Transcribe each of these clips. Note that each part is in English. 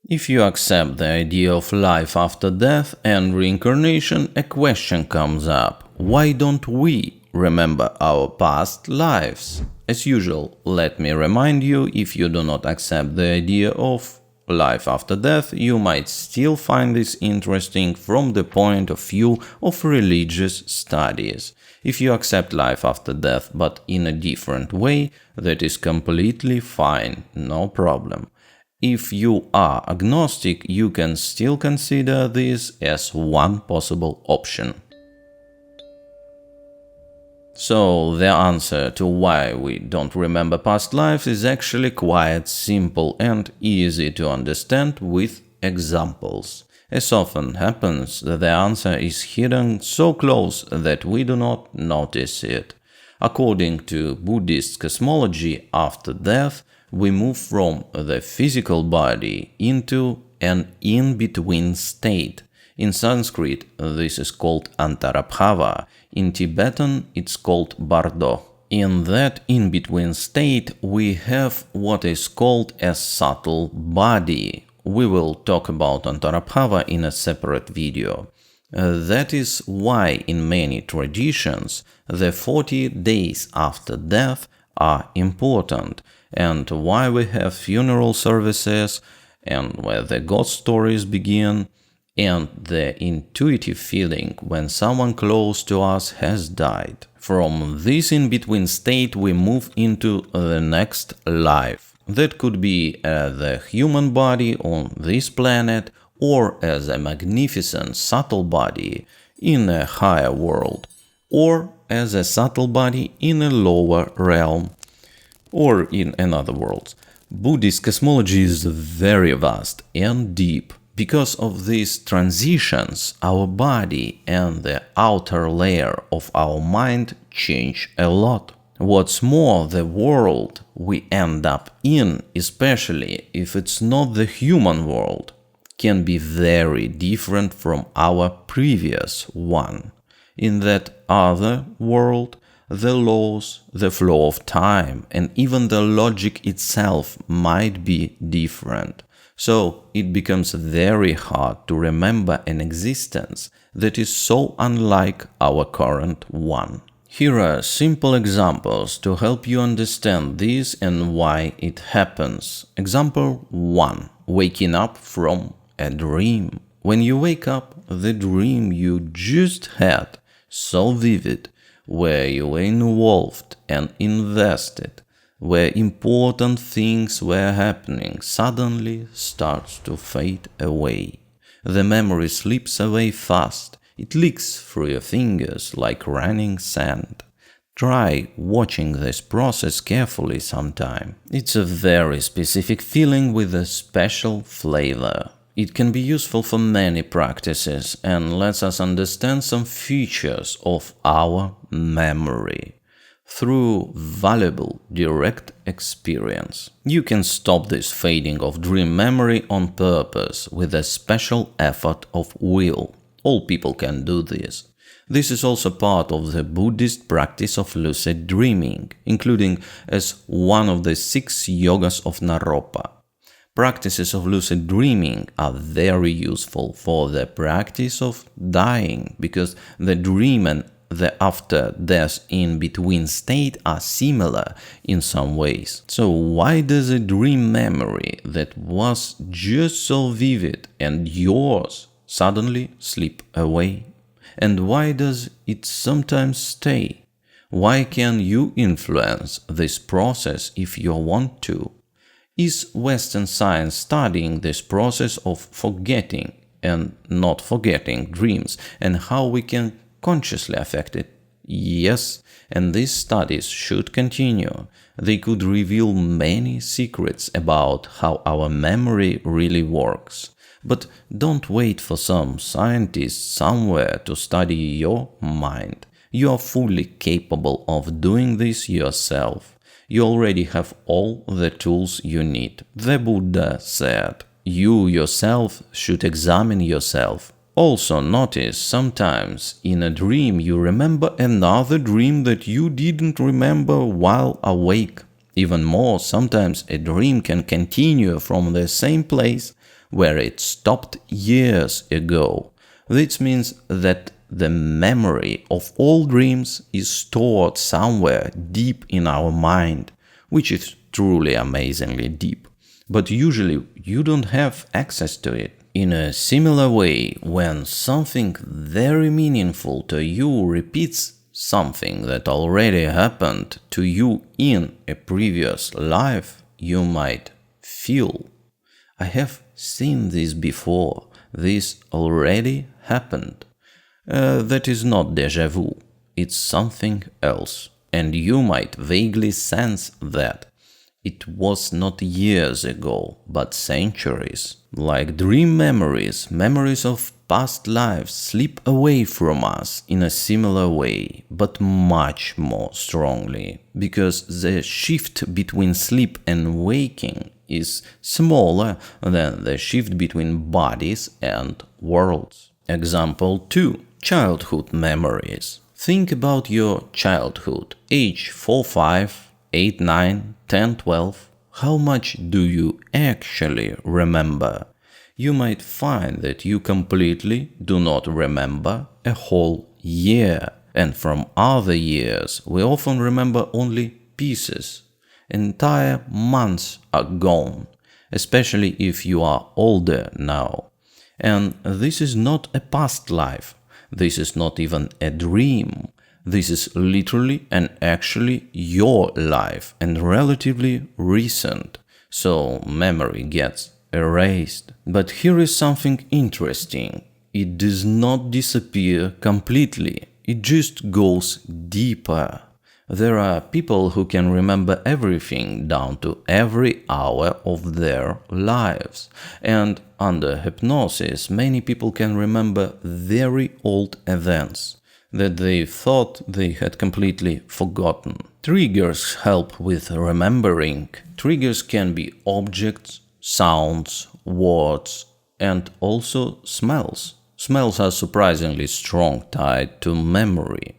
If you accept the idea of life after death and reincarnation, a question comes up. Why don't we remember our past lives? As usual, let me remind you, if you do not accept the idea of life after death, you might still find this interesting from the point of view of religious studies. If you accept life after death but in a different way, that is completely fine, no problem. If you are agnostic, you can still consider this as one possible option. So, the answer to why we don't remember past lives is actually quite simple and easy to understand with examples. As often happens, the answer is hidden so close that we do not notice it. According to Buddhist cosmology, after death, we move from the physical body into an in-between state. In Sanskrit, this is called antarabhava. In Tibetan, it's called bardo. In that in-between state, we have what is called a subtle body. We will talk about antarabhava in a separate video. That is why in many traditions, the 40 days after death are important, and why we have funeral services, and where the ghost stories begin, and the intuitive feeling when someone close to us has died. From this in-between state we move into the next life. That could be the human body on this planet, or as a magnificent subtle body in a higher world, or as a subtle body in a lower realm, or in another world. Buddhist cosmology is very vast and deep. Because of these transitions, our body and the outer layer of our mind change a lot. What's more, the world we end up in, especially if it's not the human world, can be very different from our previous one. In that other world, the laws, the flow of time, and even the logic itself might be different. So it becomes very hard to remember an existence that is so unlike our current one. Here are simple examples to help you understand this and why it happens. Example 1. Waking up from a dream. When you wake up, the dream you just had, so vivid, where you were involved and invested, where important things were happening, suddenly starts to fade away. The memory slips away fast. It leaks through your fingers like running sand. Try watching this process carefully sometime. It's a very specific feeling with a special flavor. It can be useful for many practices and lets us understand some features of our memory. Through valuable direct experience. You can stop this fading of dream memory on purpose with a special effort of will. All people can do this. This is also part of the Buddhist practice of lucid dreaming, including as one of the 6 yogas of Naropa. Practices of lucid dreaming are very useful for the practice of dying, because the dream and the after-death in-between state are similar in some ways. So why does a dream memory that was just so vivid and yours suddenly slip away? And why does it sometimes stay? Why can you influence this process if you want to? Is Western science studying this process of forgetting and not forgetting dreams, and how we can consciously affect it? Yes, and these studies should continue. They could reveal many secrets about how our memory really works. But don't wait for some scientist somewhere to study your mind. You are fully capable of doing this yourself. You already have all the tools you need. The Buddha said, you yourself should examine yourself. Also notice sometimes in a dream you remember another dream that you didn't remember while awake. Even more, sometimes a dream can continue from the same place where it stopped years ago. This means that the memory of all dreams is stored somewhere deep in our mind, which is truly amazingly deep. But usually you don't have access to it. In a similar way, when something very meaningful to you repeats something that already happened to you in a previous life, you might feel, I have seen this before, this already happened. That is not déjà vu, it's something else, and you might vaguely sense that. It was not years ago, but centuries. Like dream memories, memories of past lives slip away from us in a similar way, but much more strongly, because the shift between sleep and waking is smaller than the shift between bodies and worlds. Example 2. Childhood memories. Think about your childhood, age 4, 5, 8, 9, 10, 12. How much do you actually remember? You might find that you completely do not remember a whole year, and from other years we often remember only pieces. Entire months are gone, especially if you are older now. And this is not a past life. This is not even a dream. This is literally and actually your life and relatively recent, so memory gets erased. But here is something interesting. It does not disappear completely, it just goes deeper. There are people who can remember everything down to every hour of their lives, and under hypnosis many people can remember very old events that they thought they had completely forgotten. Triggers help with remembering. Triggers can be objects, sounds, words, and also smells. Smells are surprisingly strong tied to memory,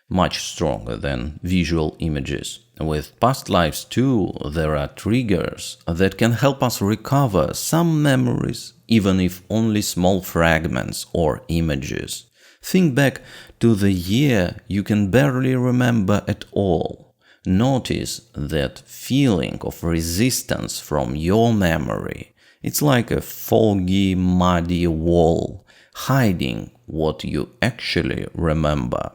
much stronger than visual images. With past lives too, there are triggers that can help us recover some memories, even if only small fragments or images. Think back to the year you can barely remember at all. Notice that feeling of resistance from your memory. It's like a foggy, muddy wall, hiding what you actually remember.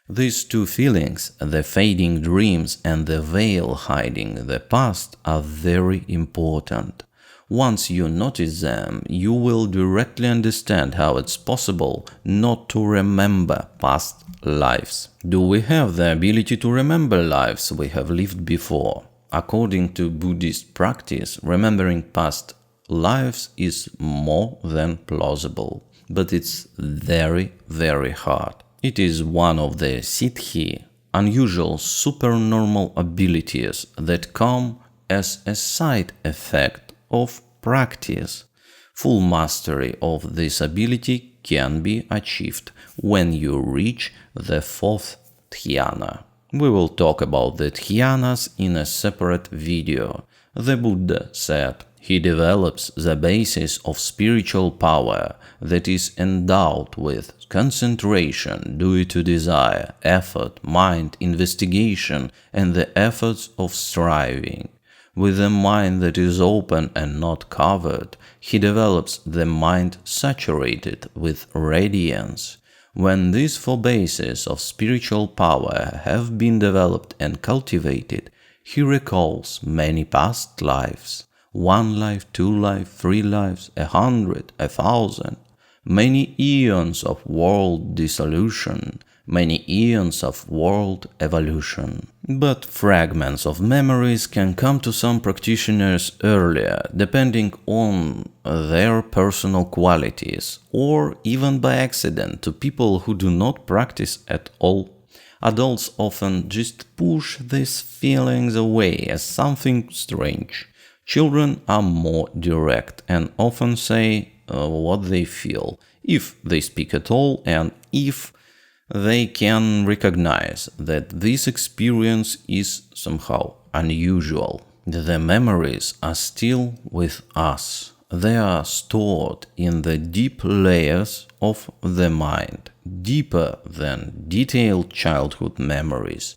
These two feelings, the fading dreams and the veil hiding the past, are very important. Once you notice them, you will directly understand how it's possible not to remember past lives. Do we have the ability to remember lives we have lived before? According to Buddhist practice, remembering past lives is more than plausible, but it's very, very hard. It is one of the siddhi, unusual supernormal abilities that come as a side effect of practice. Full mastery of this ability can be achieved when you reach the fourth dhyana. We will talk about the dhyanas in a separate video. The Buddha said, he develops the basis of spiritual power that is endowed with concentration due to desire, effort, mind, investigation, and the efforts of striving. With a mind that is open and not covered, he develops the mind saturated with radiance. When these four bases of spiritual power have been developed and cultivated, he recalls many past lives. 1 life, 2 life, 3 lives, 100, 1,000. Many eons of world dissolution, many eons of world evolution. But fragments of memories can come to some practitioners earlier, depending on their personal qualities, or even by accident to people who do not practice at all. Adults often just push these feelings away as something strange. Children are more direct and often say what they feel, if they speak at all, and if they can recognize that this experience is somehow unusual. The memories are still with us. they are stored in the deep layers of the mind, deeper than detailed childhood memories,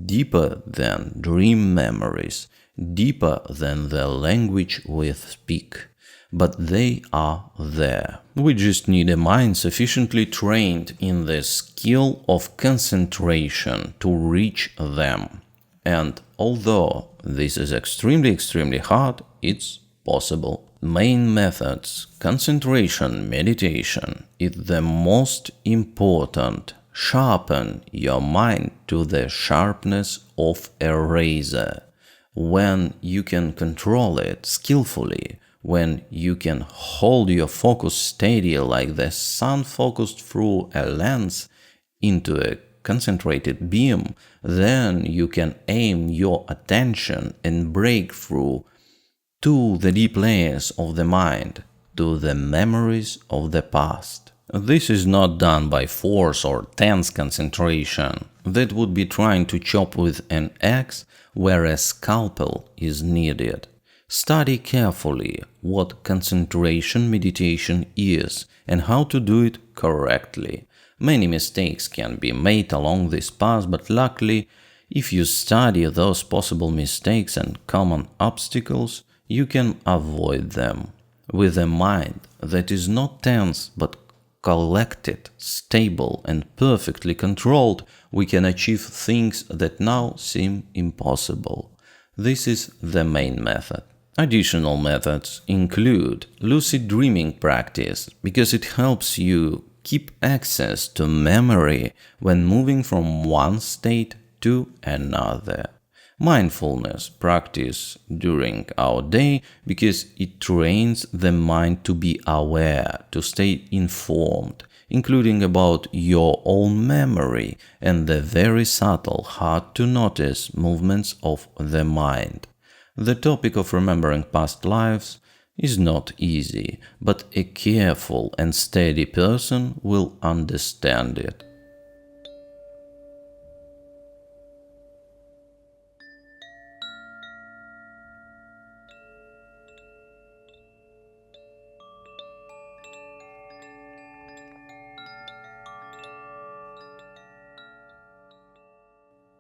deeper than dream memories, deeper than the language we speak. But they are there. We just need a mind sufficiently trained in the skill of concentration to reach them. And although this is extremely hard, it's possible. Main methods: concentration, meditation is the most important. Sharpen your mind to the sharpness of a razor. When you can control it skillfully, when you can hold your focus steady like the sun focused through a lens into a concentrated beam, then you can aim your attention and break through to the deep layers of the mind, to the memories of the past. This is not done by force or tense concentration. That would be trying to chop with an axe where a scalpel is needed. Study carefully what concentration meditation is and how to do it correctly. Many mistakes can be made along this path, but luckily, if you study those possible mistakes and common obstacles, you can avoid them. With a mind that is not tense but collected, stable, and perfectly controlled, we can achieve things that now seem impossible. This is the main method. Additional methods include lucid dreaming practice, because it helps you keep access to memory when moving from one state to another. Mindfulness practice during our day, because it trains the mind to be aware, to stay informed, including about your own memory and the very subtle, hard to notice movements of the mind. The topic of remembering past lives is not easy, but a careful and steady person will understand it.